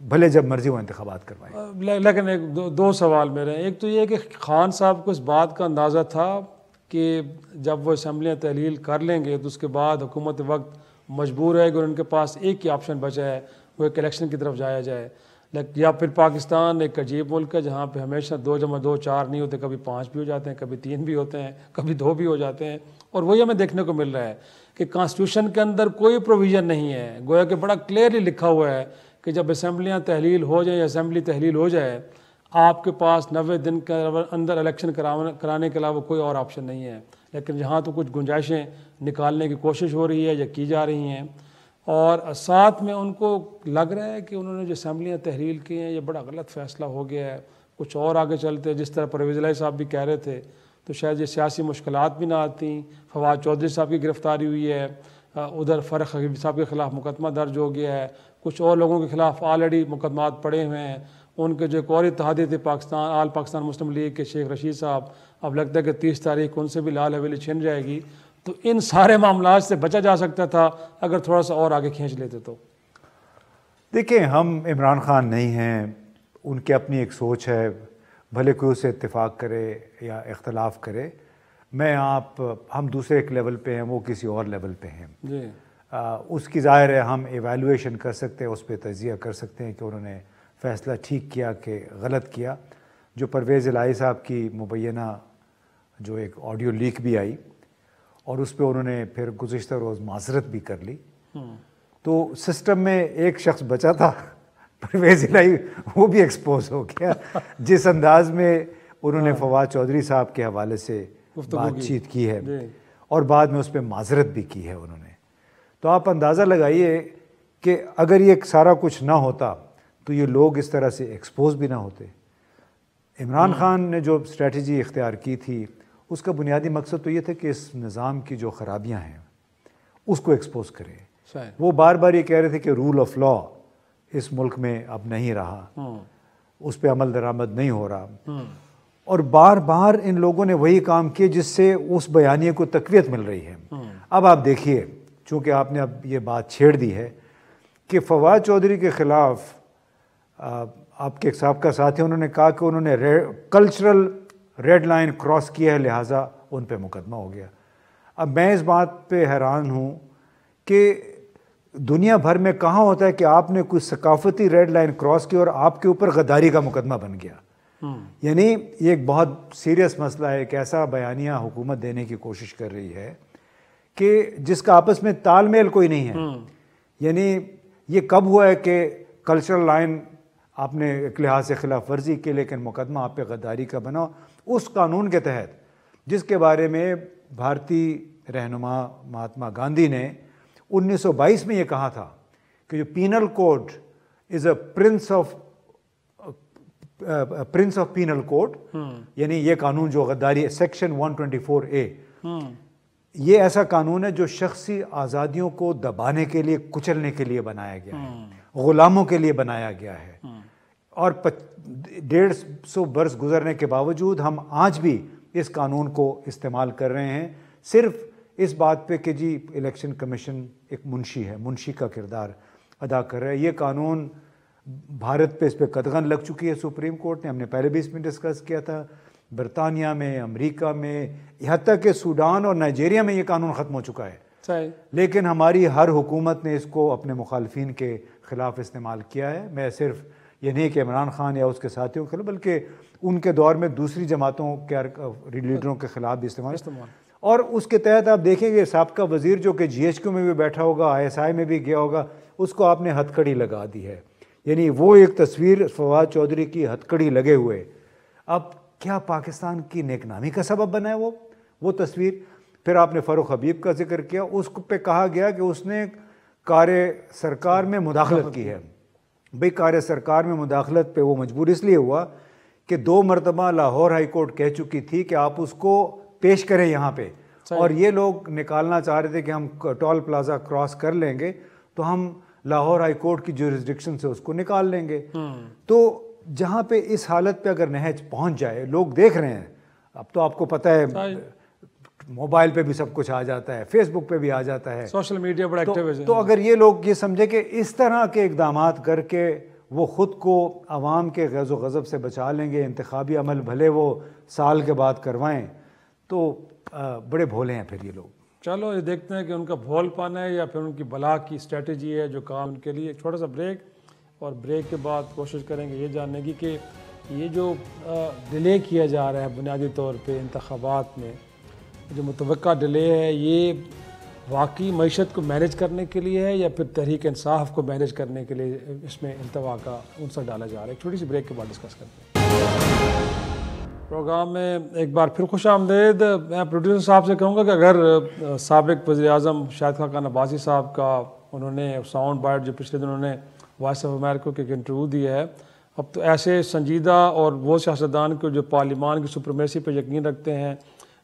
بھلے جب مرضی وہ انتخابات کروائیں. لیکن ایک دو سوال میرے ہیں. ایک تو یہ کہ خان صاحب کو اس بات کا اندازہ تھا کہ جب وہ اسمبلیاں تحلیل کر لیں گے تو اس کے بعد حکومت وقت مجبور ہے کہ ان کے پاس ایک ہی آپشن بچا ہے, وہ ایک الیکشن کی طرف جایا جائے, یا پھر پاکستان ایک عجیب ملک ہے جہاں پہ ہمیشہ 2 + 2 4 نہیں ہوتے, کبھی 5 بھی ہو جاتے ہیں, کبھی 3 بھی ہوتے ہیں, کبھی 2 بھی ہو جاتے ہیں. اور وہی ہمیں دیکھنے کو مل رہا ہے کہ کانسٹیٹیوشن کے اندر کوئی پروویژن نہیں ہے, گویا کہ بڑا کلیئرلی لکھا ہوا ہے کہ جب اسمبلیاں تحلیل ہو جائیں یا اسمبلی تحلیل ہو جائے آپ کے پاس 90 دن کے اندر الیکشن کرانے کے علاوہ کوئی اور آپشن نہیں ہے. لیکن یہاں تو کچھ گنجائشیں نکالنے کی کوشش ہو رہی ہے یا کی جا رہی ہیں, اور ساتھ میں ان کو لگ رہا ہے کہ انہوں نے جو اسمبلیاں تحلیل کی ہیں یہ بڑا غلط فیصلہ ہو گیا ہے, کچھ اور آگے چلتے. جس طرح پرویز الہی صاحب بھی کہہ رہے تھے تو شاید یہ سیاسی مشکلات بھی نہ آتی. فواد چودھری صاحب کی گرفتاری ہوئی ہے, ادھر فرق حبیب صاحب کے خلاف مقدمہ درج ہو گیا ہے, کچھ اور لوگوں کے خلاف آلریڈی مقدمات پڑے ہوئے ہیں. ان کے جو ایک اور اتحادی تھے پاکستان آل پاکستان مسلم لیگ کے شیخ رشید صاحب, اب لگتا ہے کہ 30 تاریخ ان سے بھی لال حویلی چھن جائے گی. تو ان سارے معاملات سے بچا جا سکتا تھا اگر تھوڑا سا اور آگے کھینچ لیتے تو. دیکھیں, ہم عمران خان نہیں ہیں, ان کی اپنی ایک سوچ ہے, بھلے کوئی اسے اتفاق کرے یا اختلاف کرے. ہم دوسرے ایک لیول پہ ہیں, وہ کسی اور لیول پہ ہیں. جی اس کی ظاہر ہے ہم ایویلویشن کر سکتے ہیں, اس پہ تجزیہ کر سکتے ہیں کہ انہوں نے فیصلہ ٹھیک کیا کہ غلط کیا. جو پرویز الہی صاحب کی مبینہ جو ایک آڈیو لیک بھی آئی اور اس پہ انہوں نے پھر گزشتہ روز معذرت بھی کر لی, تو سسٹم میں ایک شخص بچا تھا پرویز الہی, وہ بھی ایکسپوز ہو گیا. جس انداز میں انہوں نے فواد چودھری صاحب کے حوالے سے بات چیت کی ہے اور بعد میں اس پہ معذرت بھی کی ہے انہوں نے, تو آپ اندازہ لگائیے کہ اگر یہ سارا کچھ نہ ہوتا تو یہ لوگ اس طرح سے ایکسپوز بھی نہ ہوتے. عمران خان نے جو اسٹریٹجی اختیار کی تھی اس کا بنیادی مقصد تو یہ تھا کہ اس نظام کی جو خرابیاں ہیں اس کو ایکسپوز کرے. وہ بار بار یہ کہہ رہے تھے کہ رول آف لا اس ملک میں اب نہیں رہا, اس پہ عمل درآمد نہیں ہو رہا, اور بار بار ان لوگوں نے وہی کام کیے جس سے اس بیانیے کو تقویت مل رہی ہے. اب آپ دیکھیے, چونکہ آپ نے اب یہ بات چھیڑ دی ہے کہ فواد چودھری کے خلاف آپ کے ایک سابقہ ساتھی انہوں نے کہا کہ انہوں نے کلچرل ریڈ لائن کراس کیا ہے لہٰذا ان پہ مقدمہ ہو گیا. اب میں اس بات پہ حیران ہوں کہ دنیا بھر میں کہاں ہوتا ہے کہ آپ نے کوئی ثقافتی ریڈ لائن کراس کی اور آپ کے اوپر غداری کا مقدمہ بن گیا. یعنی یہ ایک بہت سیریس مسئلہ ہے, ایک ایسا بیانیہ حکومت دینے کی کوشش کر رہی ہے کہ جس کا آپس میں تال میل کوئی نہیں ہے. یعنی یہ کب ہوا ہے کہ کلچرل لائن آپ نے ایک لحاظ سے خلاف ورزی کی لیکن مقدمہ آپ پہ غداری کا بنا اس قانون کے تحت جس کے بارے میں بھارتی رہنما مہاتما گاندھی نے 1922 میں یہ کہا تھا کہ جو penal code is a prince of penal code, یعنی یہ قانون جو غداری سیکشن 124A, یہ ایسا قانون ہے جو شخصی آزادیوں کو دبانے کے لیے کچلنے کے لیے بنایا گیا ہے, غلاموں کے لیے بنایا گیا ہے. اور 150 برس گزرنے کے باوجود ہم آج بھی اس قانون کو استعمال کر رہے ہیں صرف اس بات پہ کہ جی الیکشن کمیشن ایک منشی ہے, منشی کا کردار ادا کر رہا ہے. یہ قانون بھارت پہ اس پہ قدغن لگ چکی ہے سپریم کورٹ نے, ہم نے پہلے بھی اس میں ڈسکس کیا تھا. برطانیہ میں, امریکہ میں, یہاں تک کہ سوڈان اور نائجیریا میں یہ قانون ختم ہو چکا ہے, لیکن ہماری ہر حکومت نے اس کو اپنے مخالفین کے خلاف استعمال کیا ہے. میں صرف یہ نہیں کہ عمران خان یا اس کے ساتھیوں کے خلاف بلکہ ان کے دور میں دوسری جماعتوں کے لیڈروں کے خلاف بھی استعمال. اور اس کے تحت آپ دیکھیں گے سابقہ وزیر جو کہ GHQ میں بھی بیٹھا ہوگا, ISI میں بھی گیا ہوگا, اس کو آپ نے ہتھ کڑی لگا دی ہے. یعنی وہ ایک تصویر فواد چودھری کی ہتھ کڑی لگے ہوئے, اب کیا پاکستان کی نیک نامی کا سبب بنا ہے وہ تصویر. پھر آپ نے فاروق حبیب کا ذکر کیا, اس پہ کہا گیا کہ اس نے کار سرکار میں مداخلت کی ہے. بھئی کار سرکار میں مداخلت پہ وہ مجبور اس لیے ہوا کہ 2 مرتبہ لاہور ہائی کورٹ کہہ چکی تھی کہ آپ اس کو پیش کریں یہاں پہ, اور یہ لوگ نکالنا چاہ رہے تھے کہ ہم ٹول پلازا کراس کر لیں گے تو ہم لاہور ہائی کورٹ کی جورسڈکشن سے اس کو نکال لیں گے. تو جہاں پہ اس حالت پہ اگر نہج پہنچ جائے, لوگ دیکھ رہے ہیں, اب تو آپ کو پتہ ہے موبائل پہ بھی سب کچھ آ جاتا ہے, فیس بک پہ بھی آ جاتا ہے, سوشل میڈیا بڑا ایکٹیو ہے. تو اگر یہ لوگ یہ سمجھے کہ اس طرح کے اقدامات کر کے وہ خود کو عوام کے غیظ و غضب سے بچا لیں گے، انتخابی عمل بھلے وہ سال کے بعد کروائیں، تو بڑے بھولے ہیں پھر یہ لوگ۔ چلو یہ دیکھتے ہیں کہ ان کا بھول پانا ہے یا پھر ان کی بلا کی اسٹریٹجی ہے جو کام ان کے لیے۔ ایک چھوٹا سا بریک، اور بریک کے بعد کوشش کریں گے یہ جاننے کی کہ یہ جو ڈیلے کیا جا رہا ہے بنیادی طور پہ انتخابات میں، جو متوقع ڈیلے ہے، یہ واقعی معیشت کو مینیج کرنے کے لیے ہے یا پھر تحریک انصاف کو مینیج کرنے کے لیے اس میں التوا کا عنصر ڈالا جا رہا ہے؟ ایک چھوٹی سی بریک کے بعد ڈسکس کرتے ہیں۔ پروگرام میں ایک بار پھر خوش آمدید۔ میں پروڈیوسر صاحب سے کہوں گا کہ اگر سابق وزیر اعظم شاہد خاقان عباسی صاحب کا انہوں نے ساؤنڈ بائٹ جو پچھلے دنوں نے وائس آف امریکہ کو ایک انٹرویو دیا ہے، اب تو ایسے سنجیدہ اور وہ سیاستدان کو جو پارلیمان کی سپریمیسی پہ یقین رکھتے ہیں،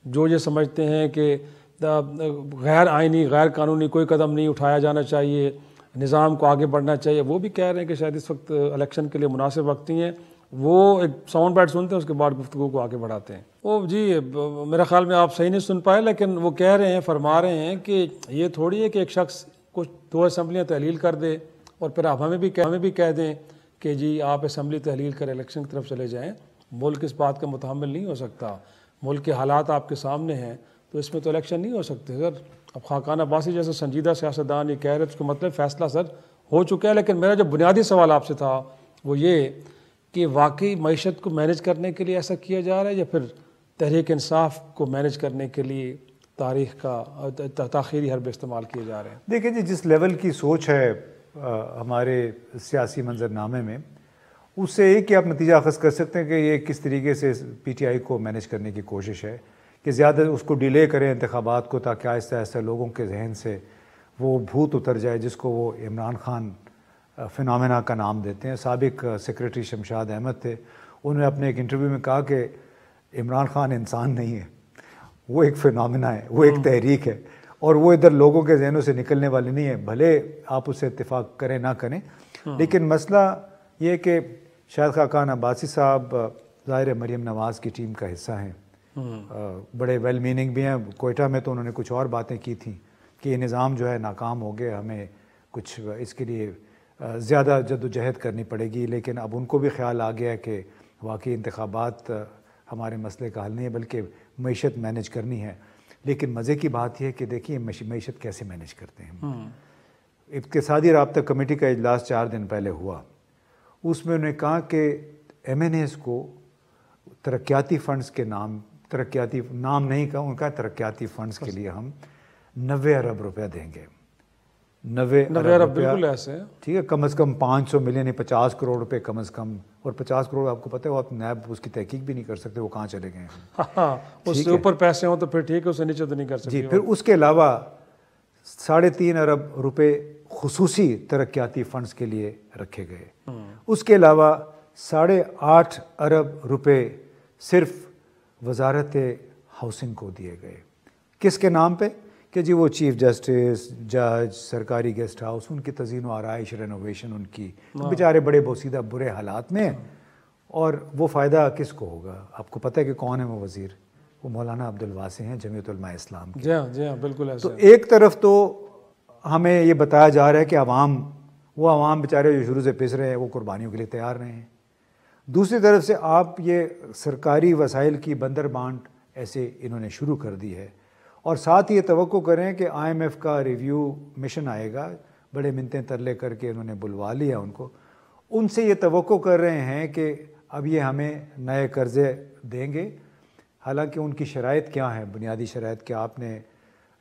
جو یہ سمجھتے ہیں کہ غیر آئینی غیر قانونی کوئی قدم نہیں اٹھایا جانا چاہیے، نظام کو آگے بڑھنا چاہیے، وہ بھی کہہ رہے ہیں کہ شاید اس وقت الیکشن کے لیے مناسب وقت نہیں ہے۔ وہ ایک ساؤنڈ بائٹ سنتے ہیں، اس کے بعد گفتگو کو آگے بڑھاتے ہیں۔ وہ جی میرے خیال میں آپ صحیح نہیں سن پائے، لیکن وہ کہہ رہے ہیں، فرما رہے ہیں کہ یہ تھوڑی ہے کہ ایک شخص کچھ 2 اسمبلیاں تحلیل کر دے اور پھر آپ ہمیں بھی کہہ دیں کہ جی آپ اسمبلی تحلیل کر الیکشن کی طرف چلے جائیں۔ ملک اس بات کا متحمل نہیں ہو سکتا، ملک کے حالات آپ کے سامنے ہیں، تو اس میں تو الیکشن نہیں ہو سکتے سر۔ اب خاقان عباسی جیسے سنجیدہ سیاستدان یہ کہہ رہے، اس کو مطلب فیصلہ سر ہو چکا ہے۔ لیکن میرا جو بنیادی سوال آپ سے تھا وہ یہ کہ واقعی معیشت کو مینیج کرنے کے لیے ایسا کیا جا رہا ہے یا پھر تحریک انصاف کو مینیج کرنے کے لیے تاریخ کا تاخیری حربے استعمال کیے جا رہے ہیں؟ دیکھیں جی، جس لیول کی سوچ ہے ہمارے سیاسی منظرنامے میں، اس سے ایک ہی آپ نتیجہ اخذ کر سکتے ہیں کہ یہ کس طریقے سے پی ٹی آئی کو مینیج کرنے کی کوشش ہے کہ زیادہ اس کو ڈیلے کریں انتخابات کو، تاکہ آہستہ آہستہ لوگوں کے ذہن سے وہ بھوت اتر جائے جس کو وہ عمران خان فنامنا کا نام دیتے ہیں۔ سابق سیکریٹری شمشاد احمد تھے، انہوں نے اپنے ایک انٹرویو میں کہا کہ عمران خان انسان نہیں ہے، وہ ایک فنامنا ہے، وہ ایک تحریک ہے، اور وہ ادھر لوگوں کے ذہنوں سے نکلنے والی نہیں ہے، بھلے آپ اس سے اتفاق کریں نہ کریں۔ لیکن مسئلہ یہ کہ شاہد خاقان عباسی صاحب ظاہر مریم نواز کی ٹیم کا حصہ ہیں، بڑے ویل میننگ بھی ہیں۔ کوئٹہ میں تو انہوں نے کچھ اور باتیں کی تھیں کہ یہ نظام جو ہے ناکام ہو گیا، ہمیں کچھ اس کے لیے زیادہ جد و جہد کرنی پڑے گی۔ لیکن اب ان کو بھی خیال آ گیا کہ واقعی انتخابات ہمارے مسئلے کا حل نہیں ہے، بلکہ معیشت مینیج کرنی ہے۔ لیکن مزے کی بات یہ ہے کہ دیکھیے معیشت کیسے مینیج کرتے ہیں۔ اقتصادی رابطہ کمیٹی کا اجلاس 4 دن پہلے ہوا، اس میں انہوں نے کہا کہ ایم این ایز کو ترقیاتی فنڈز کے ترقیاتی نام نہیں کہا، ان کا ترقیاتی فنڈز کے لیے ہم 90 ارب روپے دیں گے۔ 90 ارب بالکل ایسے، ٹھیک ہے، کم از کم 500 ملین 50 کروڑ روپے کم از کم، اور 50 کروڑ آپ کو پتہ ہے وہ آپ نیب اس کی تحقیق بھی نہیں کر سکتے وہ کہاں چلے گئے ہیں۔ اس سے اوپر پیسے ہوں تو پھر ٹھیک ہے، اس سے نیچے تو نہیں کر سکتے۔ جی، پھر اس کے علاوہ 3.5 ارب روپے خصوصی ترقیاتی فنڈز کے لیے رکھے گئے۔ اس کے علاوہ 8.5 ارب روپے صرف وزارت ہاؤسنگ کو دیے گئے۔ کس کے نام پہ؟ کہ جی وہ چیف جسٹس، جج، سرکاری گیسٹ ہاؤس، ان کی تزئین و آرائش، رینوویشن، ان کی بیچارے بڑے بوسیدہ برے حالات میں، اور وہ فائدہ کس کو ہوگا؟ آپ کو پتہ ہے کہ کون ہے وہ وزیر؟ وہ مولانا عبدالواسع ہیں، جمعیت علماء اسلام کے۔ جی ہاں بالکل ایسے۔ تو ایک طرف تو ہمیں یہ بتایا جا رہا ہے کہ عوام بیچارے جو شروع سے پس رہے ہیں وہ قربانیوں کے لیے تیار رہے ہیں، دوسری طرف سے آپ یہ سرکاری وسائل کی بندر بانٹ ایسے انہوں نے شروع کر دی ہے، اور ساتھ ہی یہ توقع کریں کہ آئی ایم ایف کا ریویو مشن آئے گا، بڑے منتیں ترلے کر کے انہوں نے بلوا لیا ان کو، ان سے یہ توقع کر رہے ہیں کہ اب یہ ہمیں نئے قرضے دیں گے۔ حالانکہ ان کی شرائط کیا ہیں؟ بنیادی شرائط کہ آپ نے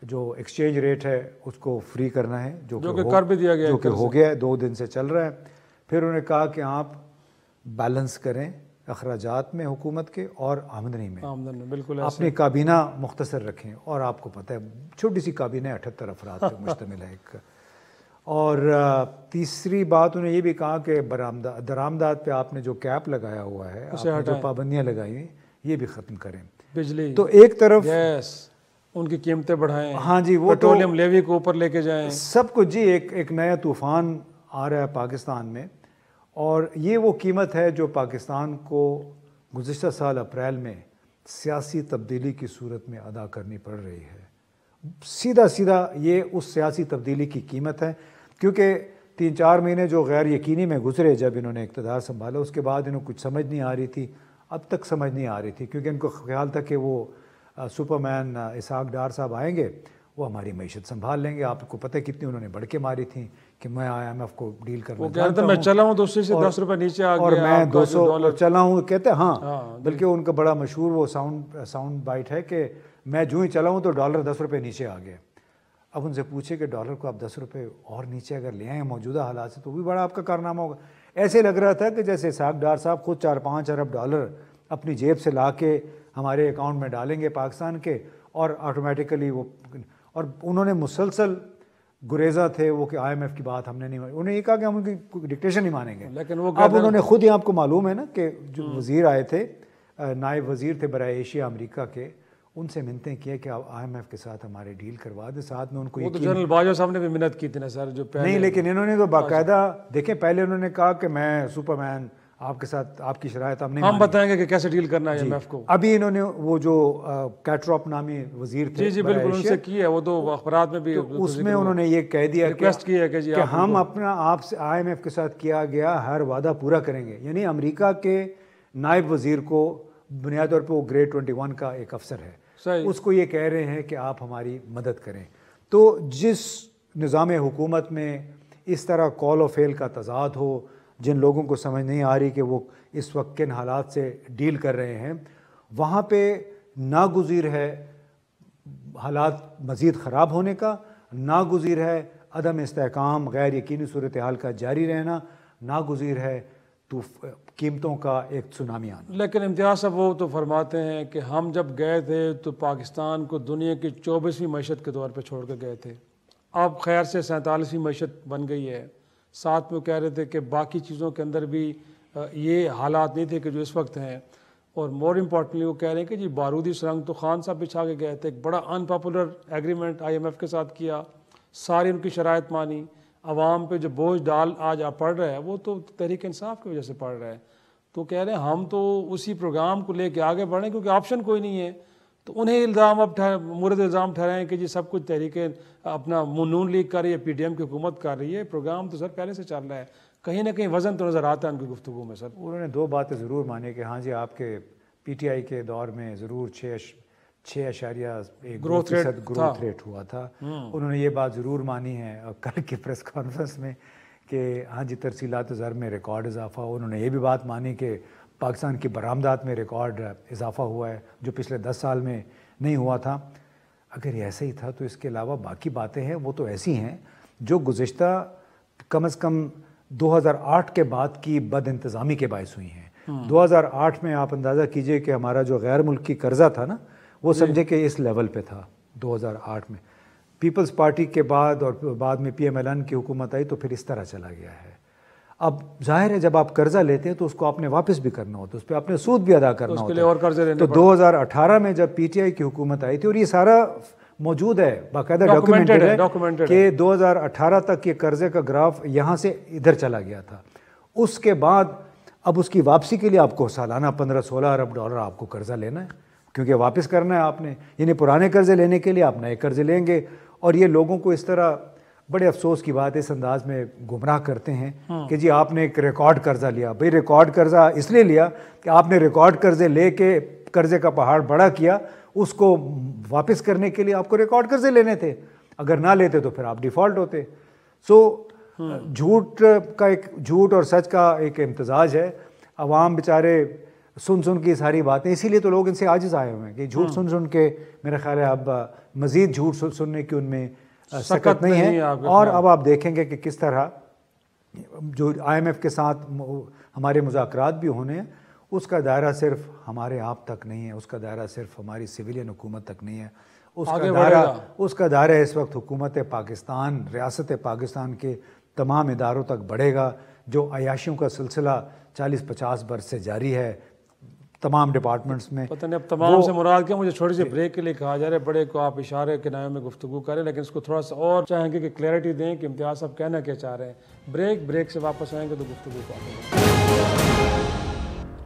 جو ایکسچینج ریٹ ہے اس کو فری کرنا ہے، جو کہ کر بھی دیا گیا، جو کہ ہو گیا ہے، 2 دن سے چل رہا ہے۔ پھر انہوں نے کہا کہ آپ بیلنس کریں اخراجات میں حکومت کے اور آمدنی میں، بالکل اپنی کابینہ مختصر رکھیں، اور آپ کو پتہ ہے چھوٹی سی کابینہ 78 افراد پر مشتمل ہے ایک۔ اور تیسری بات انہوں نے یہ بھی کہا کہ درآمدات پہ آپ نے جو کیپ لگایا ہوا ہے، آپ نے جو پابندیاں لگائی ہیں، یہ بھی ختم کریں۔ بجلی، تو ایک طرف گیس، ان کی قیمتیں بڑھائیں، ہاں جی، وہ پیٹرولیم لیوی کو اوپر لے کے جائیں، سب کچھ جی ایک نیا طوفان آ رہا ہے پاکستان میں، اور یہ وہ قیمت ہے جو پاکستان کو گزشتہ سال اپریل میں سیاسی تبدیلی کی صورت میں ادا کرنی پڑ رہی ہے۔ سیدھا یہ اس سیاسی تبدیلی کی قیمت ہے، کیونکہ 3-4 مہینے جو غیر یقینی میں گزرے جب انہوں نے اقتدار سنبھالا، اس کے بعد انہوں کچھ سمجھ نہیں آ رہی تھی، اب تک سمجھ نہیں آ رہی تھی، کیونکہ ان کو خیال تھا کہ وہ سپر مین اسحاق ڈار صاحب آئیں گے، وہ ہماری معیشت سنبھال لیں گے۔ آپ کو پتہ کتنی انہوں نے بڑکیں ماری تھیں کہ میں IMF کو ڈیل کرنا چاہتا ہوں، میں چلا ہوں تو اس سے 10 روپے نیچے آ گیا، اور میں 200 چلا ہوں کہتے ہیں۔ ہاں بلکہ ان کا بڑا مشہور وہ ساؤنڈ بائٹ ہے کہ میں جو ہی چلا ہوں تو ڈالر 10 روپے نیچے آ گیا۔ اب ان سے پوچھے کہ ڈالر کو آپ 10 روپے اور نیچے اگر لے آئیں موجودہ حالات سے تو بھی بڑا آپ کا کارنامہ ہوگا۔ ایسے لگ رہا تھا کہ جیسے اسحاق ڈار صاحب خود 4-5 ارب ڈالر اپنی جیب سے لا کے ہمارے اکاؤنٹ میں ڈالیں گے پاکستان کے، اور آٹومیٹیکلی وہ، اور انہوں نے مسلسل گریزہ تھے وہ کہ IMF کی بات ہم نے نہیں مانی۔ انہوں نے یہ کہا کہ ہم ان کی ڈکٹیشن نہیں مانیں گے، لیکن وہ اب انہوں نے خود ہی، آپ کو معلوم ہے نا کہ جو وزیر آئے تھے، نائب وزیر تھے برائے ایشیا امریکہ کے، ان سے منتیں کیے کہ آپ IMF کے ساتھ ہمارے ڈیل کروا دیں، ساتھ میں ان کو وہ تو جنرل باجوہ صاحب نے بھی منت کی تھی نا سر، جو پہلے نہیں، لیکن انہوں نے تو باقاعدہ دیکھیں، پہلے انہوں نے کہا کہ میں سپر مین آپ کے ساتھ، آپ کی شرائط ہم نہیں ہم بتائیں گے کہ کیسے ڈیل کرنا ہے IMF کو۔ ابھی انہوں نے وہ جو کیٹروپ نامی وزیر تھے، جی بالکل ان سے کی ہے، وہ تو اخبارات میں بھی اس میں انہوں نے یہ کہہ دیا ریکویسٹ کی ہے کہ کہ ہم اپنا آپ سے IMF کے ساتھ کیا گیا ہر وعدہ پورا کریں گے۔ یعنی امریکہ کے نائب وزیر کو بنیادی طور پہ وہ گریڈ 21 کا ایک افسر ہے، اس کو یہ کہہ رہے ہیں کہ آپ ہماری مدد کریں۔ تو جس نظام حکومت میں اس طرح کال و فعل کا تضاد ہو، جن لوگوں کو سمجھ نہیں آ رہی کہ وہ اس وقت کن حالات سے ڈیل کر رہے ہیں، وہاں پہ ناگزیر ہے حالات مزید خراب ہونے کا، ناگزیر ہے عدم استحکام، غیر یقینی صورتحال کا جاری رہنا، ناگزیر ہے تو قیمتوں کا ایک سونامی آنا۔ لیکن امتیاز صاحب وہ تو فرماتے ہیں کہ ہم جب گئے تھے تو پاکستان کو دنیا کی 24ویں معیشت کے طور پہ چھوڑ کے گئے تھے، اب خیر سے 47ویں معیشت بن گئی ہے۔ ساتھ میں وہ کہہ رہے تھے کہ باقی چیزوں کے اندر بھی یہ حالات نہیں تھے کہ جو اس وقت ہیں، اور مور امپورٹنٹلی وہ کہہ رہے ہیں کہ جی بارودی سرنگ تو خان صاحب بچھا کے گئے تھے، ایک بڑا ان پاپولر ایگریمنٹ IMF کے ساتھ کیا، ساری ان کی شرائط مانی، عوام پہ جو بوجھ ڈال آج آپ پڑ رہے ہیں وہ تو تحریک انصاف کی وجہ سے پڑ رہا ہے۔ تو کہہ رہے ہیں ہم تو اسی پروگرام کو لے کے آگے بڑھیں کیونکہ آپشن کوئی نہیں ہے، تو انہیں الزام اب مورد الزام ٹھہرائیں کہ جی سب کچھ تحریک اپنا نون لیگ کر رہی ہے، PDM کی حکومت کر رہی ہے، پروگرام تو سر پہلے سے چل رہا ہے، کہیں نہ کہیں وزن تو نظر آتا ہے ان کی گفتگو میں۔ سر انہوں نے 2 باتیں ضرور مانی کہ ہاں جی آپ کے PTI کے دور میں ضرور 6.1 گروتھ ریٹ ہوا تھا، انہوں نے یہ بات ضرور مانی ہے کل کی پریس کانفرنس میں کہ ہاں جی ترسیلات زر میں ریکارڈ اضافہ ہوا۔ انہوں نے یہ بھی بات مانی کہ پاکستان کی برآمدات میں ریکارڈ اضافہ ہوا ہے جو پچھلے 10 سال میں نہیں ہوا تھا۔ اگر یہ ایسا ہی تھا تو اس کے علاوہ باقی باتیں ہیں وہ تو ایسی ہیں جو گزشتہ کم از کم 2008 کے بعد کی بد انتظامی کے باعث ہوئی ہیں۔ 2008 میں آپ اندازہ کیجئے کہ ہمارا جو غیر ملکی قرضہ تھا نا، وہ سمجھے کہ اس لیول پہ تھا 2008 میں۔ پیپلز پارٹی کے بعد اور بعد میں PMLN کی حکومت آئی تو پھر اس طرح چلا گیا ہے۔ اب ظاہر ہے جب آپ قرضہ لیتے ہیں تو اس کو آپ نے واپس بھی کرنا ہوتا ہے، اس پہ آپ نے سود بھی ادا کرنا ہوتا ہے۔ تو 2018 میں جب PTI کی حکومت آئی تھی، اور یہ سارا موجود ہے باقاعدہ ڈاکومنٹڈ ہے کہ 2018 تک یہ قرضے کا گراف یہاں سے ادھر چلا گیا تھا۔ اس کے بعد اب اس کی واپسی کے لیے آپ کو سالانہ 15-16 ارب ڈالر آپ کو قرضہ لینا ہے، کیونکہ واپس کرنا ہے آپ نے، یعنی پرانے قرضے لینے کے لیے آپ نئے قرضے لیں گے۔ اور یہ لوگوں کو اس طرح بڑے افسوس کی بات اس انداز میں گمراہ کرتے ہیں کہ جی آپ نے ایک ریکارڈ قرضہ لیا۔ بھئی ریکارڈ قرضہ اس لیے لیا کہ آپ نے ریکارڈ قرضے لے کے قرضے کا پہاڑ بڑا کیا، اس کو واپس کرنے کے لیے آپ کو ریکارڈ قرضے لینے تھے، اگر نہ لیتے تو پھر آپ ڈیفالٹ ہوتے۔ جھوٹ اور سچ کا ایک امتزاج ہے۔ عوام بیچارے سن کے ساری باتیں، اسی لیے تو لوگ ان سے عاجز آئے ہوئے ہیں کہ جھوٹ سن کے میرا خیال ہے اب مزید جھوٹ سننے کی ان میں سکت نہیں ہے۔ اور اب آپ دیکھیں گے کہ کس طرح جو IMF کے ساتھ ہمارے مذاکرات بھی ہونے ہیں، اس کا دائرہ صرف ہمارے آپ تک نہیں ہے، اس کا دائرہ صرف ہماری سویلین حکومت تک نہیں ہے، اس کا دائرہ اس وقت حکومت پاکستان، ریاست پاکستان کے تمام اداروں تک بڑھے گا۔ جو عیاشیوں کا سلسلہ 40-50 برس سے جاری ہے تمام ڈپارٹمنٹس میں، پتہ نہیں اب تمام سے مراد کیا، مجھے چھوٹی سی بریک کے لیے کہا جا رہا ہے، بڑے کو آپ اشارے کے نام میں گفتگو کریں، لیکن اس کو تھوڑا سا اور چاہیں گے کہ کلیئرٹی دیں کہ امتیاز صاحب کہنا کیا چاہ رہے ہیں۔ بریک سے واپس آئیں گے تو گفتگو کریں گے۔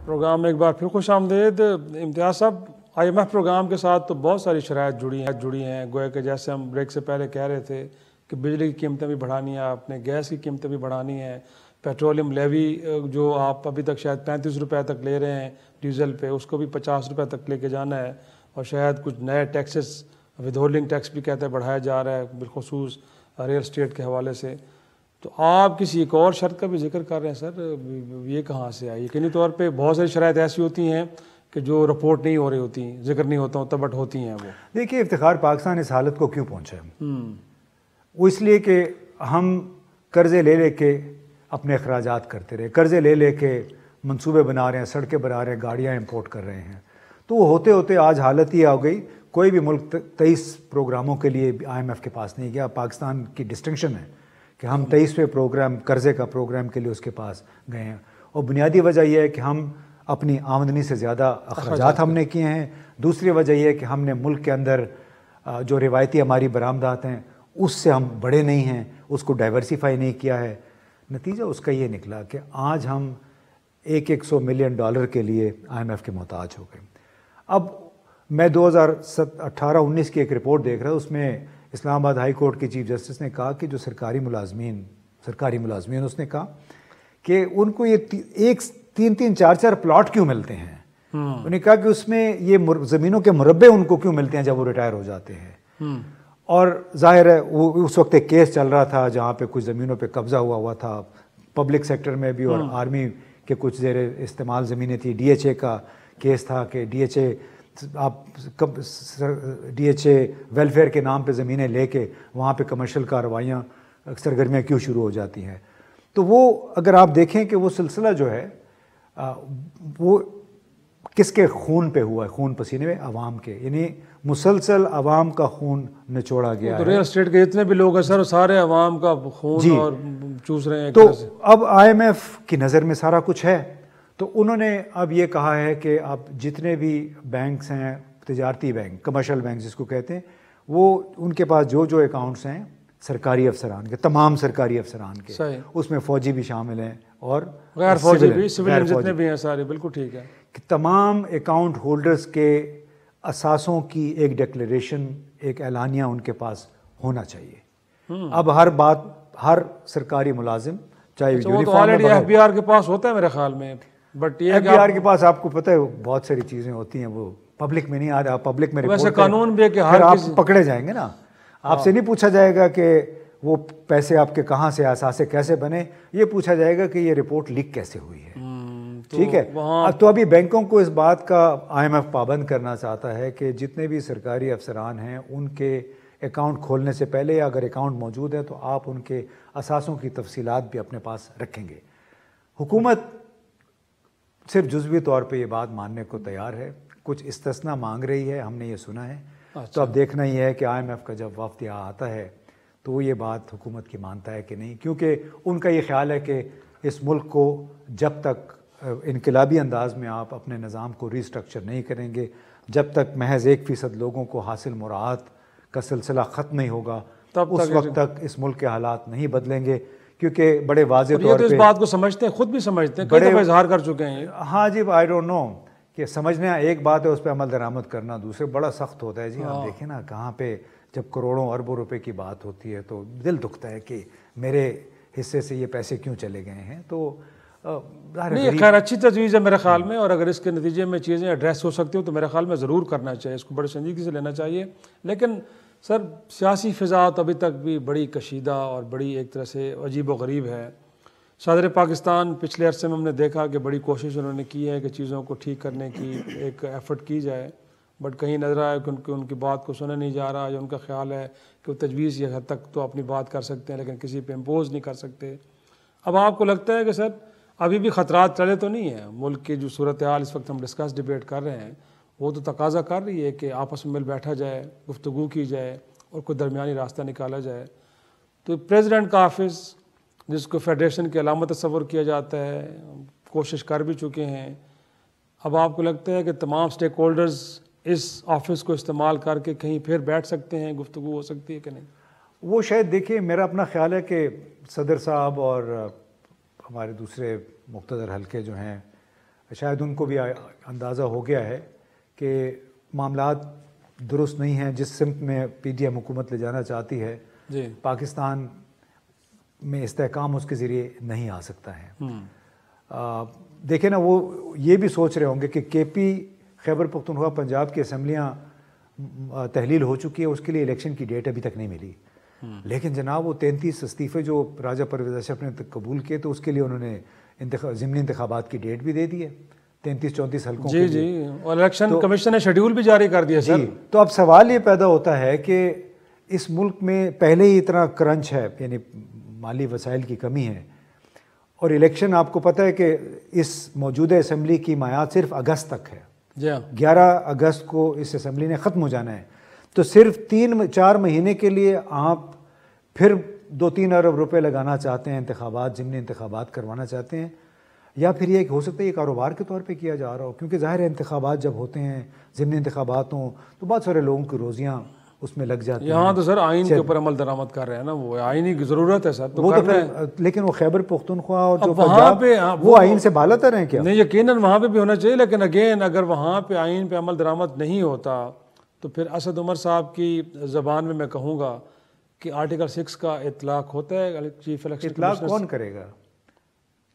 پروگرام میں ایک بار پھر خوش آمدید۔ امتیاز صاحب، IMF پروگرام کے ساتھ تو بہت ساری شرائط جڑی ہیں، گویا کہ جیسے ہم بریک سے پہلے کہہ رہے تھے کہ بجلی کی قیمتیں بھی بڑھانی ہے آپ نے, گیس کی قیمتیں بھی بڑھانی ہیں, پیٹرولیم لیوی جو آپ ابھی تک شاید 35 روپے تک لے رہے ہیں ڈیزل پہ, اس کو بھی 50 روپے تک لے کے جانا ہے, اور شاید کچھ نئے ٹیکسز ود ہولڈنگ ٹیکس بھی کہتے ہیں بڑھایا جا رہا ہے بالخصوص ریل اسٹیٹ کے حوالے سے. تو آپ کسی ایک اور شرط کا بھی ذکر کر رہے ہیں سر, یہ کہاں سے آئی؟ یقینی طور پہ بہت ساری شرائط ایسی ہوتی ہیں کہ جو رپورٹ نہیں ہو رہی ہوتی, ذکر نہیں ہوتا بٹ ہوتی ہیں وہ. دیکھیے افتخار, پاکستان اس حالت کو کیوں پہنچا ہے؟ وہ اس لیے کہ ہم قرضے لے لے کے اپنے اخراجات کرتے رہے, قرضے لے لے کے منصوبے بنا رہے ہیں, سڑکیں بنا رہے ہیں, گاڑیاں امپورٹ کر رہے ہیں. تو وہ ہوتے ہوتے آج حالت یہ آ گئی, کوئی بھی ملک 23 پروگراموں کے لیے IMF کے پاس نہیں گیا. پاکستان کی ڈسٹنکشن ہے کہ ہم 23ویں پروگرام, قرضے کا پروگرام کے لیے اس کے پاس گئے ہیں. اور بنیادی وجہ یہ ہے کہ ہم اپنی آمدنی سے زیادہ اخراجات ہم نے کیے ہیں. دوسری وجہ یہ ہے کہ ہم نے ملک کے اندر جو روایتی ہماری برآمدات ہیں اس سے ہم بڑے نہیں ہیں, اس کو ڈائیورسیفائی نہیں کیا ہے. نتیجہ اس کا یہ نکلا کہ آج ہم $100 ملین کے لیے IMF کے محتاج ہو گئے. اب میں 2018-19 کی ایک رپورٹ دیکھ رہا ہوں, اس میں اسلام آباد ہائی کورٹ کے چیف جسٹس نے کہا کہ جو سرکاری ملازمین اس نے کہا کہ ان کو یہ 3-3, 4-4 پلاٹ کیوں ملتے ہیں. انہوں نے کہا کہ اس میں یہ زمینوں کے مربع ان کو کیوں ملتے ہیں جب وہ ریٹائر ہو جاتے ہیں. اور ظاہر ہے وہ اس وقت ایک کیس چل رہا تھا جہاں پہ کچھ زمینوں پہ قبضہ ہوا تھا, پبلک سیکٹر میں بھی اور آرمی کے کچھ زیر استعمال زمینیں تھی. DHA کا کیس تھا کہ DHA ویلفیئر کے نام پہ زمینیں لے کے وہاں پہ کمرشل کارروائیاں سرگرمیاں کیوں شروع ہو جاتی ہیں. تو وہ اگر آپ دیکھیں کہ وہ سلسلہ جو ہے وہ کس کے خون پہ ہوا ہے, خون پسینے میں عوام کے, یعنی مسلسل عوام کا خون نچوڑا گیا ہے. ریل اسٹیٹ کے جتنے بھی لوگ ہیں سر سارے عوام کا خون اور چوس رہے ہیں. تو اب IMF کی نظر میں سارا کچھ ہے, تو انہوں نے اب یہ کہا ہے کہ اب جتنے بھی بینکس ہیں, تجارتی بینک, کمرشل بینک جس کو کہتے ہیں, وہ ان کے پاس جو اکاؤنٹس ہیں سرکاری افسران کے, تمام سرکاری افسران کے, اس میں فوجی بھی شامل ہیں اور غیر فوجی بھی, سویلین جتنے بھی ہیں سارے, بالکل ٹھیک ہے, کہ تمام اکاؤنٹ ہولڈرز کے اثاثوں کی ایک ڈکلیریشن, ایک اعلانیہ ان کے پاس ہونا چاہیے. اب ہر سرکاری ملازم چاہے یونیفارم FBR کے پاس ہوتا ہے میرے خیال میں, بٹ یہ FBR کے پاس آپ کو پتہ ہے بہت ساری چیزیں ہوتی ہیں وہ پبلک میں نہیں آ رہا. پبلک میں ویسے قانون بھی ہے کہ آپ پکڑے جائیں گے نا, آپ سے نہیں پوچھا جائے گا کہ وہ پیسے آپ کے کہاں سے, اثاثے کیسے بنے, یہ پوچھا جائے گا کہ یہ رپورٹ لیک کیسے ہوئی ہے. ٹھیک ہے, تو ابھی بینکوں کو اس بات کا IMF پابند کرنا چاہتا ہے کہ جتنے بھی سرکاری افسران ہیں ان کے اکاؤنٹ کھولنے سے پہلے, یا اگر اکاؤنٹ موجود ہے تو آپ ان کے اثاثوں کی تفصیلات بھی اپنے پاس رکھیں گے. حکومت صرف جزوی طور پہ یہ بات ماننے کو تیار ہے, کچھ استثناء مانگ رہی ہے, ہم نے یہ سنا ہے. تو اب دیکھنا یہ ہے کہ IMF کا جب وفد یہاں آتا ہے تو وہ یہ بات حکومت کی مانتا ہے کہ نہیں, کیونکہ ان کا یہ خیال ہے کہ اس ملک کو جب تک انقلابی انداز میں آپ اپنے نظام کو ری اسٹرکچر نہیں کریں گے, جب تک محض 1% لوگوں کو حاصل مراعات کا سلسلہ ختم نہیں ہوگا, اس وقت تک اس ملک کے حالات نہیں بدلیں گے. کیونکہ بڑے واضح طور پہ اس بات کو سمجھتے ہیں, خود بھی سمجھتے ہیں, کئی دفعہ اظہار کر چکے ہیں. ہاں جی, آئی ڈونٹ نو کہ سمجھنا ایک بات ہے, اس پہ عمل درآمد کرنا دوسرے بڑا سخت ہوتا ہے. جی آپ دیکھیں نا کہاں پہ جب کروڑوں اربوں روپے کی بات ہوتی ہے تو دل دکھتا ہے کہ میرے حصے سے یہ پیسے کیوں چلے گئے ہیں. تو نہیں, خیر اچھی تجویز ہے میرے خیال میں, اور اگر اس کے نتیجے میں چیزیں ایڈریس ہو سکتی ہوں تو میرے خیال میں ضرور کرنا چاہیے, اس کو بڑے سنجیدگی سے لینا چاہیے. لیکن سر سیاسی فضا تو ابھی تک بھی بڑی کشیدہ اور بڑی ایک طرح سے عجیب و غریب ہے. صدر پاکستان پچھلے عرصے میں ہم نے دیکھا کہ بڑی کوشش انہوں نے کی ہے کہ چیزوں کو ٹھیک کرنے کی ایک ایفرٹ کی جائے, بٹ کہیں نظر آئے کہ ان کی بات کو سنا نہیں جا رہا, یا ان کا خیال ہے کہ وہ تجویز یہ حد تک تو اپنی بات کر سکتے ہیں لیکن کسی پہ امپوز نہیں کر سکتے. اب آپ کو لگتا ہے کہ سر ابھی بھی خطرات ٹلے تو نہیں ہیں؟ ملک کی جو صورتحال اس وقت ہم ڈیبیٹ کر رہے ہیں وہ تو تقاضا کر رہی ہے کہ آپس میں مل بیٹھا جائے, گفتگو کی جائے اور کوئی درمیانی راستہ نکالا جائے. تو پریزیڈنٹ کا آفس جس کو فیڈریشن کی علامت تصور کیا جاتا ہے, کوشش کر بھی چکے ہیں. اب آپ کو لگتا ہے کہ تمام سٹیک ہولڈرز اس آفس کو استعمال کر کے کہیں پھر بیٹھ سکتے ہیں, گفتگو ہو سکتی ہے کہ نہیں؟ وہ شاید دیکھیے, میرا اپنا خیال ہے کہ صدر صاحب اور ہمارے دوسرے مقتدر حلقے جو ہیں شاید ان کو بھی اندازہ ہو گیا ہے کہ معاملات درست نہیں ہیں. جس سمت میں PDM حکومت لے جانا چاہتی ہے جی پاکستان میں استحکام اس کے ذریعے نہیں آ سکتا ہے. دیکھیں نا وہ یہ بھی سوچ رہے ہوں گے کہ کے پی خیبر پختونخوا پنجاب کی اسمبلیاں تحلیل ہو چکی ہے, اس کے لیے الیکشن کی ڈیٹ ابھی تک نہیں ملی. لیکن جناب وہ 33 استعفے جو راجہ پرویز اشرف نے قبول کیے تو اس کے لیے انہوں نے ضمنی انتخابات کی ڈیٹ بھی دے دی ہے 33-34 حلقوں کے لیے. جی اور الیکشن کمیشن نے شیڈیول بھی جاری کر دیا سر. تو اب سوال یہ پیدا ہوتا ہے کہ اس ملک میں پہلے ہی اتنا کرنچ ہے, یعنی مالی وسائل کی کمی ہے, اور الیکشن آپ کو پتہ ہے کہ اس موجودہ اسمبلی کی میعاد صرف اگست تک ہے. 11 اگست کو اس اسمبلی نے ختم ہو جانا ہے. تو صرف 3-4 مہینے کے لیے آپ پھر 2-3 ارب روپے لگانا چاہتے ہیں, انتخابات ضمنی انتخابات کروانا چاہتے ہیں, یا پھر یہ ہو سکتا ہے یہ کاروبار کے طور پہ کیا جا رہا ہو, کیونکہ ظاہر ہے انتخابات جب ہوتے ہیں ضمنی انتخابات ہوں تو بہت سارے لوگوں کی روزیاں اس میں لگ جاتی ہیں. یہاں تو سر آئین کے اوپر عمل درآمد کر رہے ہیں نا, وہ آئینی کی ضرورت ہے سر. وہ تو پھر لیکن وہ خیبر پختونخوا اور جو پنجاب وہ آئین سے بالا تر ہیں کیا؟ نہیں, یقیناً وہاں پہ بھی ہونا چاہیے, لیکن اگین اگر وہاں پہ آئین پہ عمل درآمد نہیں ہوتا تو پھر اسد عمر صاحب کی زبان میں کہوں گا کہ آرٹیکل 6 کا اطلاق ہوتا ہے چیف الیکشن اطلاق کون کرے گا؟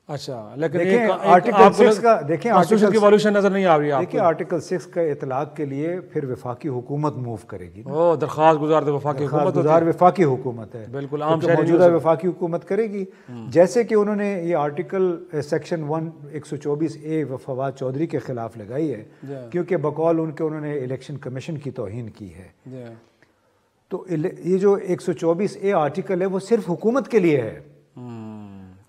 اچھا لیکن آرٹیکل 6 کا دیکھیں کانسٹیٹیوشن کی ایوالوشن نظر نہیں آ رہی ہے. دیکھیں آرٹیکل 6 کا اطلاق کے لیے پھر وفاقی حکومت موو کرے گی. درخواست گزار وفاقی حکومت وفاقی حکومت ہے, بالکل عام موجودہ وفاقی حکومت کرے گی. جیسے کہ انہوں نے یہ article section 124A Fawad Chaudhry کے خلاف لگائی ہے, کیونکہ بقول ان کے انہوں نے الیکشن کمیشن کی توہین کی ہے. تو یہ جو 124A آرٹیکل ہے وہ صرف حکومت کے لیے ہے,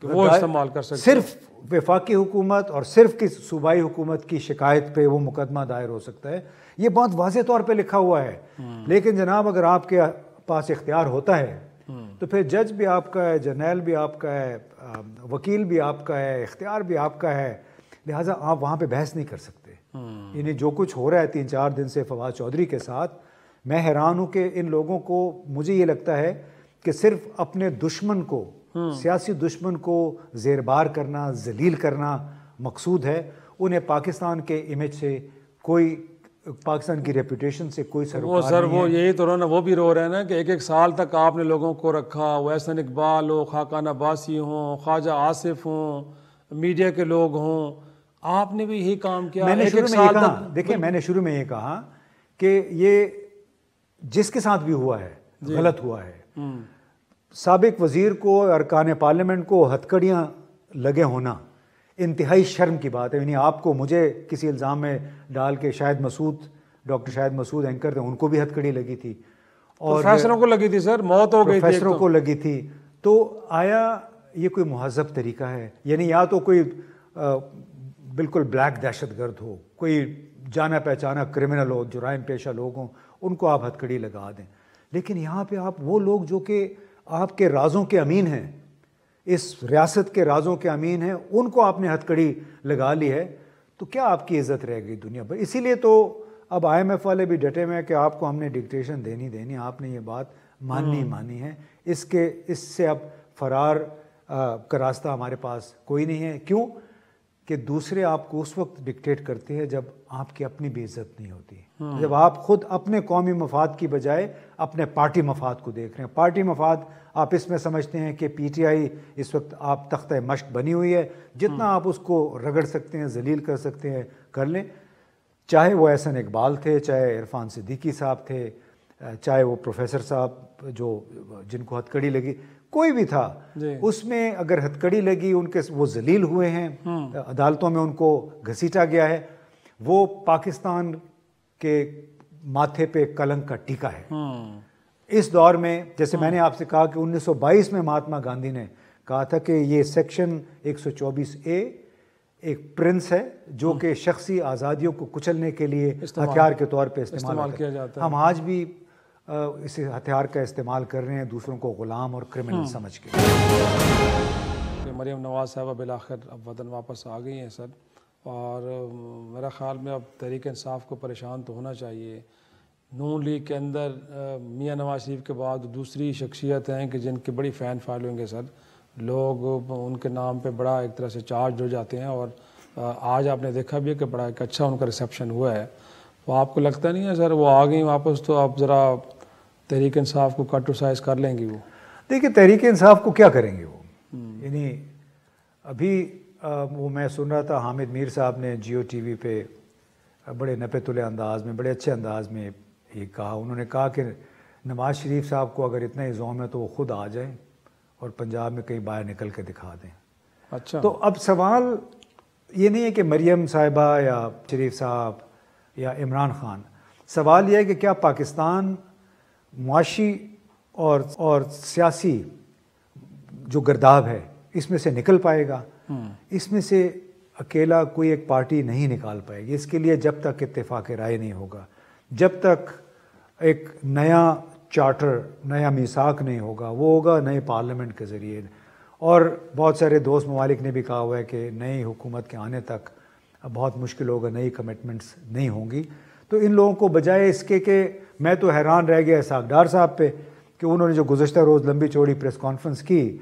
وہ استعمال کر سکتے, صرف وفاقی حکومت اور صرف کی صوبائی حکومت کی شکایت پہ وہ مقدمہ دائر ہو سکتا ہے. یہ بہت واضح طور پہ لکھا ہوا ہے. لیکن جناب اگر آپ کے پاس اختیار ہوتا ہے تو پھر جج بھی آپ کا ہے, جرنیل بھی آپ کا ہے, وکیل بھی آپ کا ہے, اختیار بھی آپ کا ہے, لہٰذا آپ وہاں پہ بحث نہیں کر سکتے. یعنی جو کچھ ہو رہا ہے 3-4 دن سے فواد چودھری کے ساتھ, میں حیران ہوں کہ ان لوگوں کو, مجھے یہ لگتا ہے کہ صرف اپنے دشمن کو, سیاسی دشمن کو زیربار کرنا, ذلیل کرنا مقصود ہے. انہیں پاکستان کے امیج سے کوئی, پاکستان کی ریپوٹیشن سے کوئی سروکار نہیں ہے. وہ سر وہ یہی تو رونا, وہ بھی رو رہے ہیں نا کہ ایک سال تک آپ نے لوگوں کو رکھا, وہ احسن اقبال ہو, خاقان عباسی ہوں, خواجہ آصف ہوں, میڈیا کے لوگ ہوں, آپ نے بھی یہی کام کیا. میں نے شروع میں یہ کہا, دیکھیں میں نے شروع میں یہ کہا کہ یہ جس کے ساتھ بھی ہوا ہے غلط ہوا ہے. سابق وزیر کو, ارکان پارلیمنٹ کو ہتھکڑیاں لگے ہونا انتہائی شرم کی بات ہے. یعنی آپ کو, مجھے کسی الزام میں ڈال کے شاہد مسعود, ڈاکٹر شاہد مسعود اینکر تھے, ان کو بھی ہتھکڑی لگی تھی, اور پروفیسروں کو لگی تھی سر, موت ہو گئی تھی, پروفیسروں کو لگی تھی. تو آیا یہ کوئی مہذب طریقہ ہے؟ یعنی یا تو کوئی بالکل بلیک دہشت گرد ہو, کوئی جانا پہچانا کرمنل ہو, جرائم پیشہ لوگ ہوں, ان کو آپ ہتھکڑی لگا دیں. لیکن یہاں پہ آپ وہ لوگ جو کہ آپ کے رازوں کے امین ہیں, اس ریاست کے رازوں کے امین ہیں, ان کو آپ نے ہتھکڑی لگا لی ہے, تو کیا آپ کی عزت رہ گئی دنیا پر؟ اسی لیے تو اب IMF والے بھی ڈٹے ہوئے ہیں کہ آپ کو ہم نے ڈکٹیشن دینی, آپ نے یہ بات مانی ہے. اس سے اب فرار کا راستہ ہمارے پاس کوئی نہیں ہے. کیوں کہ دوسرے آپ کو اس وقت ڈکٹیٹ کرتے ہیں جب آپ کی اپنی بھی عزت نہیں ہوتی, جب آپ خود اپنے قومی مفاد کی بجائے اپنے پارٹی مفاد کو دیکھ رہے ہیں. پارٹی مفاد آپ اس میں سمجھتے ہیں کہ PTI اس وقت آپ تختہ مشق بنی ہوئی ہے, جتنا آپ اس کو رگڑ سکتے ہیں, ذلیل کر سکتے ہیں کر لیں. چاہے وہ احسن اقبال تھے, چاہے عرفان صدیقی صاحب تھے, چاہے وہ پروفیسر صاحب جو جن کو ہتھکڑی لگی, کوئی بھی تھا, اس میں اگر ہتھکڑی لگی, ان کے وہ ذلیل ہوئے ہیں, عدالتوں میں ان کو گھسیٹا گیا ہے, وہ پاکستان کے ماتھے پہ کلنک کا ٹیکا ہے. اس دور میں, جیسے میں نے آپ سے کہا کہ 1922 میں مہاتما گاندھی نے کہا تھا کہ یہ سیکشن 124A ایک پرنس ہے جو کہ شخصی آزادیوں کو کچلنے کے لیے ہتھیار کے طور پہ استعمال کیا جاتا ہے. ہم آج بھی اس ہتھیار کا استعمال کر رہے ہیں دوسروں کو غلام اور کرمنل سمجھ کے. مریم نواز صاحبہ بالآخر اب وطن واپس آ گئی ہیں سر, اور میرا خیال میں اب تحریک انصاف کو پریشان تو ہونا چاہیے. نون لیگ کے اندر میاں نواز شریف کے بعد دوسری شخصیت ہیں کہ جن کی بڑی فین فالوئنگ ہے سر, لوگ ان کے نام پہ بڑا ایک طرح سے چارج ہو جاتے ہیں, اور آج آپ نے دیکھا بھی ہے کہ بڑا ایک اچھا ان کا ریسیپشن ہوا ہے. وہ آپ کو لگتا نہیں ہے سر وہ آ گئی واپس, تو آپ ذرا تحریک انصاف کو کٹروسائز کر لیں گی وہ؟ دیکھیے تحریک انصاف کو کیا کریں گے وہ، یعنی ابھی وہ میں سن رہا تھا حامد میر صاحب نے جیو ٹی وی پہ بڑے نپے تلے انداز میں، بڑے اچھے انداز میں یہ کہا، انہوں نے کہا کہ نواز شریف صاحب کو اگر اتنا ہی زوم ہے تو وہ خود آ جائیں اور پنجاب میں کہیں باہر نکل کے دکھا دیں۔ اچھا، تو اب سوال یہ نہیں ہے کہ مریم صاحبہ یا شریف صاحب یا عمران خان، سوال یہ ہے کہ کیا پاکستان معاشی اور سیاسی جو گرداب ہے اس میں سے نکل پائے گا؟ اس میں سے اکیلا کوئی ایک پارٹی نہیں نکال پائے گی۔ اس کے لیے جب تک اتفاق رائے نہیں ہوگا، جب تک ایک نیا چارٹر، نیا میثاق نہیں ہوگا، وہ ہوگا نئے پارلیمنٹ کے ذریعے۔ اور بہت سارے دوست ممالک نے بھی کہا ہوا ہے کہ نئی حکومت کے آنے تک اب بہت مشکل ہوگا، نئی کمٹمنٹس نہیں ہوں گی۔ تو ان لوگوں کو بجائے اس کے کہ میں تو حیران رہ گیا اسحاق ڈار صاحب پہ کہ انہوں نے جو گزشتہ روز لمبی چوڑی پریس کانفرنس کی،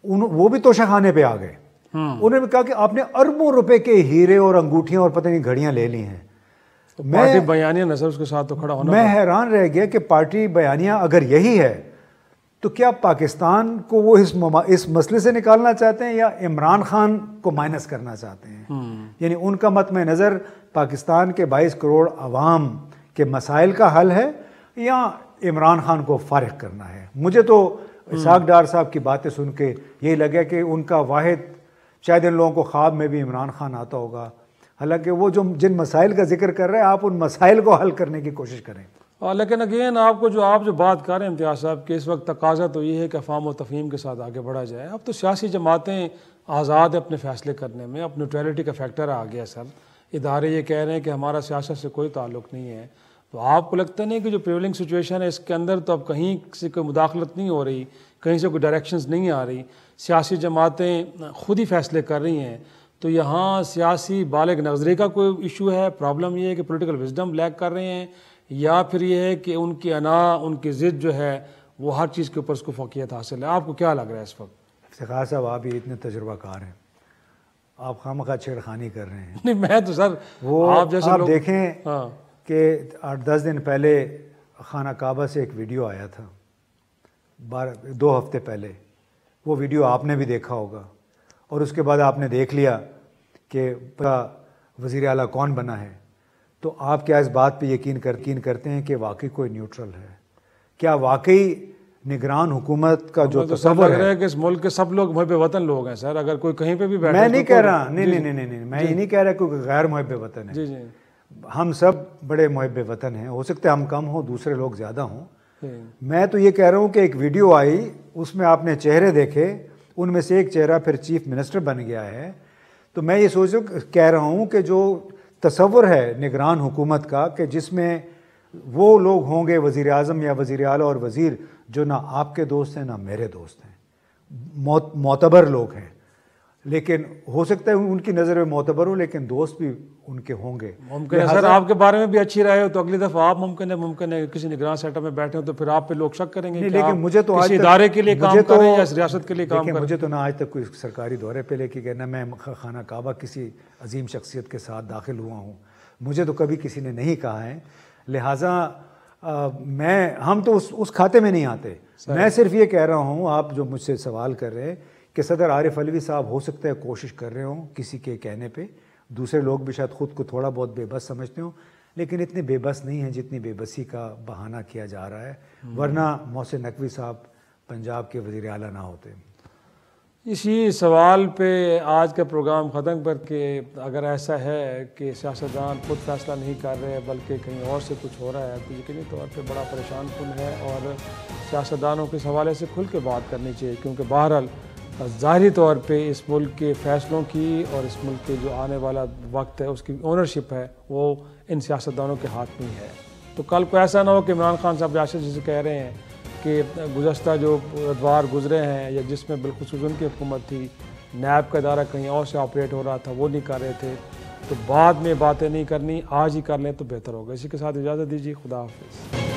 وہ بھی توشہ خانے پہ آ گئے۔ انہوں نے کہا کہ آپ نے اربوں روپے کے ہیرے اور انگوٹھیاں اور پتہ نہیں گھڑیاں لے لی ہیں۔ پارٹی بیانیہ نظر اس کے ساتھ تو کھڑا ہونا۔ میں حیران رہ گیا کہ پارٹی بیانیہ اگر یہی ہے تو کیا پاکستان کو وہ اس مسئلے سے نکالنا چاہتے ہیں یا عمران خان کو مائنس کرنا چاہتے ہیں؟ یعنی ان کا مطمع نظر پاکستان کے 22 کروڑ عوام کے مسائل کا حل ہے یا عمران خان کو فارغ کرنا ہے؟ مجھے تو اسحاق ڈار صاحب کی باتیں سن کے یہی لگا کہ ان کا واحد، شاید ان لوگوں کو خواب میں بھی عمران خان آتا ہوگا، حالانکہ وہ جن مسائل کا ذکر کر رہے ہیں آپ ان مسائل کو حل کرنے کی کوشش کریں۔ لیکن اگین آپ جو بات کر رہے ہیں امتیاز صاحب کہ اس وقت تقاضا تو یہ ہے کہ افہام و تفہیم کے ساتھ آگے بڑھا جائے۔ اب تو سیاسی جماعتیں آزاد اپنے فیصلے کرنے میں، اب نیوٹرلٹی کا فیکٹر آ گیا سر، ادارے یہ کہہ رہے ہیں کہ ہمارا سیاست سے کوئی تعلق نہیں ہے۔ تو آپ کو لگتا نہیں کہ جو پریولنگ سچویشن ہے اس کے اندر تو اب کہیں سے کوئی مداخلت نہیں ہو رہی، کہیں سے کوئی ڈائریکشنز نہیں آ رہی، سیاسی جماعتیں خود ہی فیصلے کر رہی ہیں، تو یہاں سیاسی بالغ نظری کا کوئی ایشو ہے؟ پرابلم یہ ہے کہ پولیٹیکل وزڈم لیک کر رہے ہیں، یا پھر یہ ہے کہ ان کی انا، ان کی ضد جو ہے وہ ہر چیز کے اوپر اس کو فوقیت حاصل ہے؟ آپ کو کیا لگ رہا ہے اس وقت؟ افتخار صاحب آپ ہی اتنے تجربہ کار ہیں، آپ خواہ چھیڑخانی کر رہے ہیں۔ نہیں میں تو سر وہ آپ جیسے آپ دیکھیں کہ 8-10 دن پہلے خانہ کعبہ سے ایک ویڈیو آیا تھا، 2 ہفتے پہلے، وہ ویڈیو آپ نے بھی دیکھا ہوگا، اور اس کے بعد آپ نے دیکھ لیا کہ وزیر اعلیٰ کون بنا ہے، تو آپ کیا اس بات پہ یقین کرتے ہیں کہ واقعی کوئی نیوٹرل ہے؟ کیا واقعی نگران حکومت کا جو تصور ہے کہ اس ملک کے سب لوگ محب وطن لوگ ہیں سر، اگر کوئی کہیں پہ بھی بیٹھے؟ میں نہیں کہہ رہا، نہیں میں یہ نہیں کہہ رہا کوئی غیر محب وطن ہے، جی جی ہم سب بڑے محب وطن ہیں، ہو سکتا ہے ہم کم ہوں، دوسرے لوگ زیادہ ہوں۔ میں تو یہ کہہ رہا ہوں کہ ایک ویڈیو آئی، اس میں آپ نے چہرے دیکھے، ان میں سے ایک چہرہ پھر چیف منسٹر بن گیا ہے، تو میں یہ کہہ رہا ہوں کہ جو تصور ہے نگران حکومت کا کہ جس میں وہ لوگ ہوں گے وزیر اعظم یا وزیر اعلیٰ اور وزیر جو نہ آپ کے دوست ہیں نہ میرے دوست ہیں، معتبر لوگ ہیں، لیکن ہو سکتا ہے ان کی نظر میں معتبر ہو لیکن دوست بھی ان کے ہوں گے۔ ممکن ہے سر آپ کے بارے میں بھی اچھی رائے ہو تو اگلی دفعہ آپ ممکن ہے کسی نگران سیٹ اپ میں بیٹھے ہو تو پھر آپ پہ لوگ شک کریں گے کہ لیکن مجھے تو کسی ادارے کے لیے کام کر رہے ہیں یا ریاست کے لیے کام کر رہے ہیں۔ مجھے تو نہ آج تک کوئی سرکاری دورے پہ لے کے گیا، نہ میں خانہ کعبہ کسی عظیم شخصیت کے ساتھ داخل ہوا ہوں، مجھے تو کبھی کسی نے نہیں کہا ہے، لہٰذا ہم تو اس کھاتے میں نہیں آتے۔ میں صرف یہ کہہ رہا ہوں، آپ جو مجھ سے سوال کر رہے ہیں کہ صدر عارف علوی صاحب ہو سکتا ہے کوشش کر رہے ہوں کسی کے کہنے پہ، دوسرے لوگ بھی شاید خود کو تھوڑا بہت بے بس سمجھتے ہوں، لیکن اتنے بے بس نہیں ہیں جتنی بے بسی کا بہانہ کیا جا رہا ہے، ورنہ محسن نقوی صاحب پنجاب کے وزیر اعلیٰ نہ ہوتے۔ اسی سوال پہ آج کا پروگرام ختم کر کے اگر ایسا ہے کہ سیاستدان خود فیصلہ نہیں کر رہے بلکہ کہیں اور سے کچھ ہو رہا ہے تو یقینی طور پہ بڑا پریشان کن ہے، اور سیاستدانوں کے حوالے سے کھل کے بات کرنی چاہیے، کیونکہ بہرحال ظاہری طور پہ اس ملک کے فیصلوں کی اور اس ملک کے جو آنے والا وقت ہے اس کی اونرشپ ہے وہ ان سیاستدانوں کے ہاتھ میں ہی ہے۔ تو کل کو ایسا نہ ہو کہ عمران خان صاحب ریاست جسے کہہ رہے ہیں کہ گزشتہ جو ادوار گزرے ہیں یا جس میں بالخصوص ان کی حکومت تھی، نیب کا ادارہ کہیں اور سے آپریٹ ہو رہا تھا، وہ نہیں کر رہے تھے، تو بعد میں باتیں نہیں کرنی، آج ہی کر لیں تو بہتر ہوگا۔ اسی کے ساتھ اجازت دیجیے، خدا حافظ۔